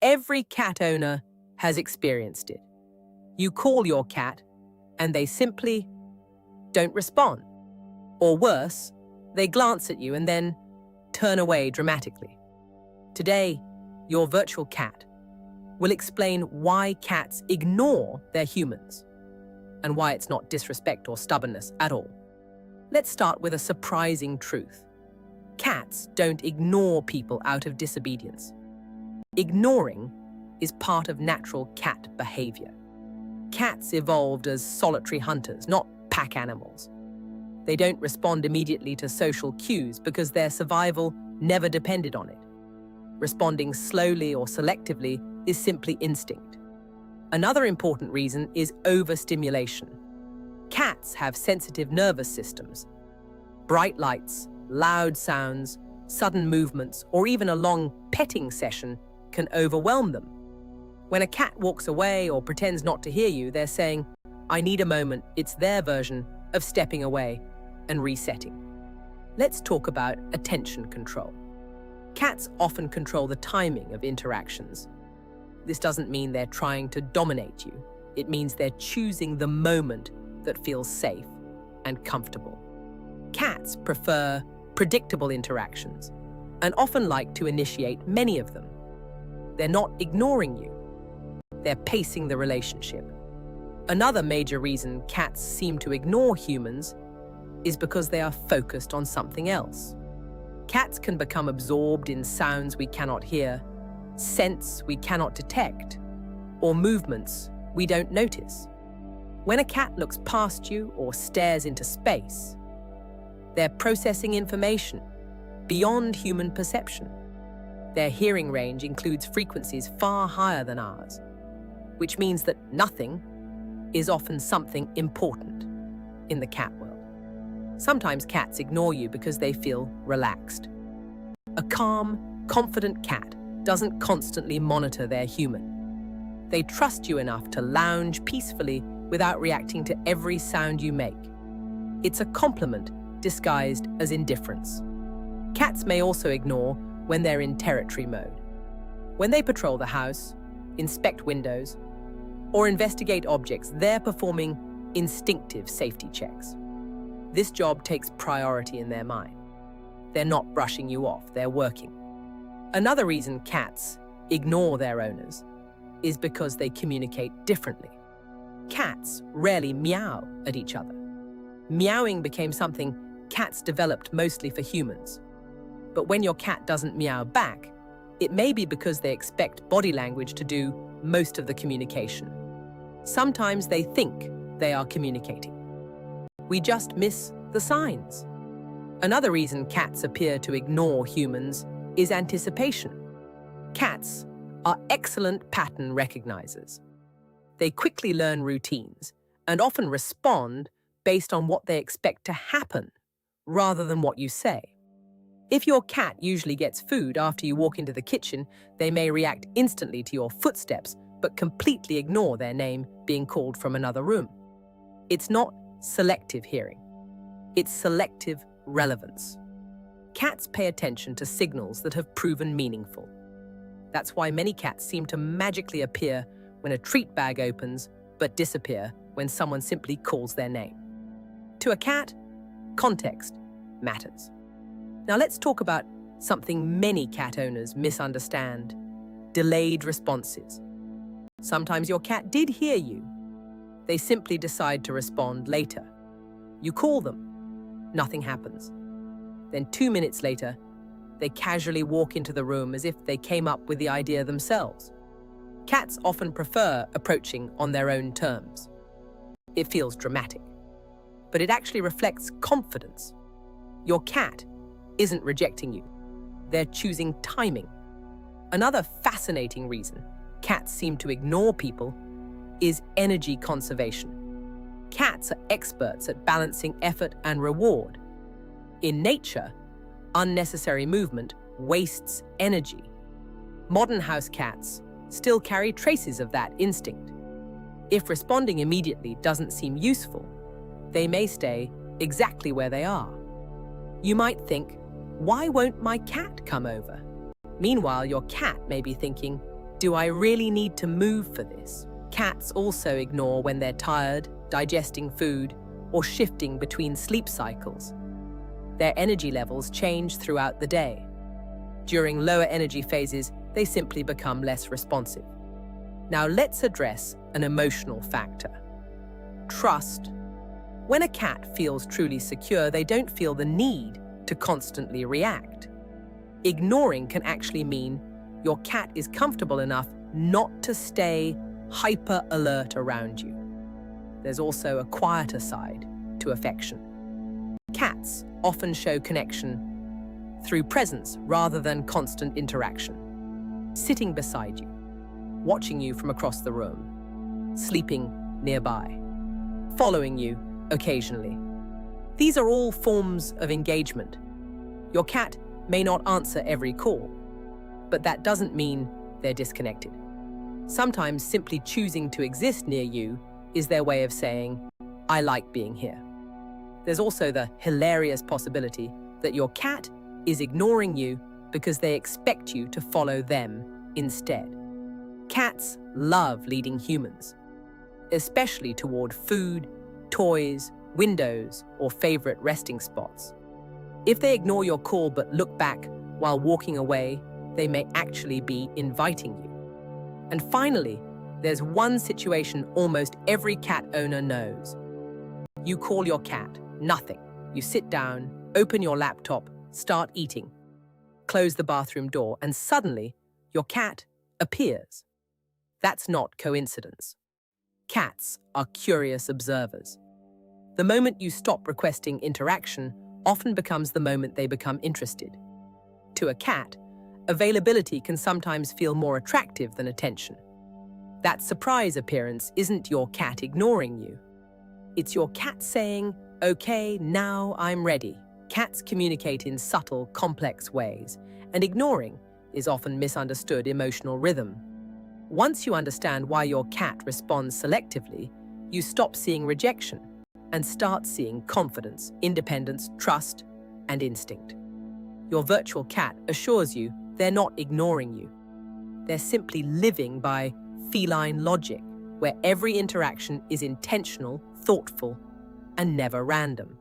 Every cat owner has experienced it. You call your cat, and they simply don't respond. Or worse, they glance at you and then turn away dramatically. Today, your virtual cat will explain why cats ignore their humans and why it's not disrespect or stubbornness at all. Let's start with a surprising truth. Cats don't ignore people out of disobedience. Ignoring is part of natural cat behavior. Cats evolved as solitary hunters, not pack animals. They don't respond immediately to social cues because their survival never depended on it. Responding slowly or selectively is simply instinct. Another important reason is overstimulation. Cats have sensitive nervous systems. Bright lights, loud sounds, sudden movements, or even a long petting session can overwhelm them. When a cat walks away or pretends not to hear you, they're saying, "I need a moment." It's their version of stepping away and resetting. Let's talk about attention control. Cats often control the timing of interactions. This doesn't mean they're trying to dominate you. It means they're choosing the moment that feels safe and comfortable. Cats prefer predictable interactions and often like to initiate many of them. They're not ignoring you. They're pacing the relationship. Another major reason cats seem to ignore humans is because they are focused on something else. Cats can become absorbed in sounds we cannot hear, scents we cannot detect, or movements we don't notice. When a cat looks past you or stares into space, they're processing information beyond human perception. Their hearing range includes frequencies far higher than ours, which means that nothing is often something important in the cat world. Sometimes cats ignore you because they feel relaxed. A calm, confident cat doesn't constantly monitor their human. They trust you enough to lounge peacefully without reacting to every sound you make. It's a compliment disguised as indifference. Cats may also ignore when they're in territory mode. When they patrol the house, inspect windows, or investigate objects, they're performing instinctive safety checks. This job takes priority in their mind. They're not brushing you off, they're working. Another reason cats ignore their owners is because they communicate differently. Cats rarely meow at each other. Meowing became something cats developed mostly for humans. But when your cat doesn't meow back, it may be because they expect body language to do most of the communication. Sometimes they think they are communicating. We just miss the signs. Another reason cats appear to ignore humans is anticipation. Cats are excellent pattern recognizers. They quickly learn routines and often respond based on what they expect to happen rather than what you say. If your cat usually gets food after you walk into the kitchen, they may react instantly to your footsteps but completely ignore their name being called from another room. It's not selective hearing. It's selective relevance. Cats pay attention to signals that have proven meaningful. That's why many cats seem to magically appear when a treat bag opens, but disappear when someone simply calls their name. To a cat, context matters. Now let's talk about something many cat owners misunderstand: delayed responses. Sometimes your cat did hear you. They simply decide to respond later. You call them, nothing happens. Then 2 minutes later, they casually walk into the room as if they came up with the idea themselves. Cats often prefer approaching on their own terms. It feels dramatic, but it actually reflects confidence. Your cat isn't rejecting you. They're choosing timing. Another fascinating reason cats seem to ignore people is energy conservation. Cats are experts at balancing effort and reward. In nature, unnecessary movement wastes energy. Modern house cats still carry traces of that instinct. If responding immediately doesn't seem useful, they may stay exactly where they are. You might think, why won't my cat come over? Meanwhile, your cat may be thinking, Do I really need to move for this? Cats also ignore when they're tired, digesting food, or shifting between sleep cycles. Their energy levels change throughout the day. During lower energy phases, they simply become less responsive. Now let's address an emotional factor. Trust. When a cat feels truly secure, they don't feel the need to constantly react. Ignoring can actually mean your cat is comfortable enough not to stay hyper alert around you. There's also a quieter side to affection. Cats often show connection through presence rather than constant interaction. Sitting beside you, watching you from across the room, sleeping nearby, following you occasionally. These are all forms of engagement. Your cat may not answer every call, but that doesn't mean they're disconnected. Sometimes simply choosing to exist near you is their way of saying, I like being here. There's also the hilarious possibility that your cat is ignoring you because they expect you to follow them instead. Cats love leading humans, especially toward food, toys, windows, or favorite resting spots. If they ignore your call but look back while walking away, they may actually be inviting you. And finally, there's one situation almost every cat owner knows. You call your cat, nothing. You sit down, open your laptop, start eating, close the bathroom door, and suddenly your cat appears. That's not coincidence. Cats are curious observers. The moment you stop requesting interaction often becomes the moment they become interested. To a cat, availability can sometimes feel more attractive than attention. That surprise appearance isn't your cat ignoring you. It's your cat saying, okay, now I'm ready. Cats communicate in subtle, complex ways, and ignoring is often misunderstood emotional rhythm. Once you understand why your cat responds selectively, you stop seeing rejection and start seeing confidence, independence, trust, and instinct. Your virtual cat assures you they're not ignoring you. They're simply living by feline logic, where every interaction is intentional, thoughtful, and never random.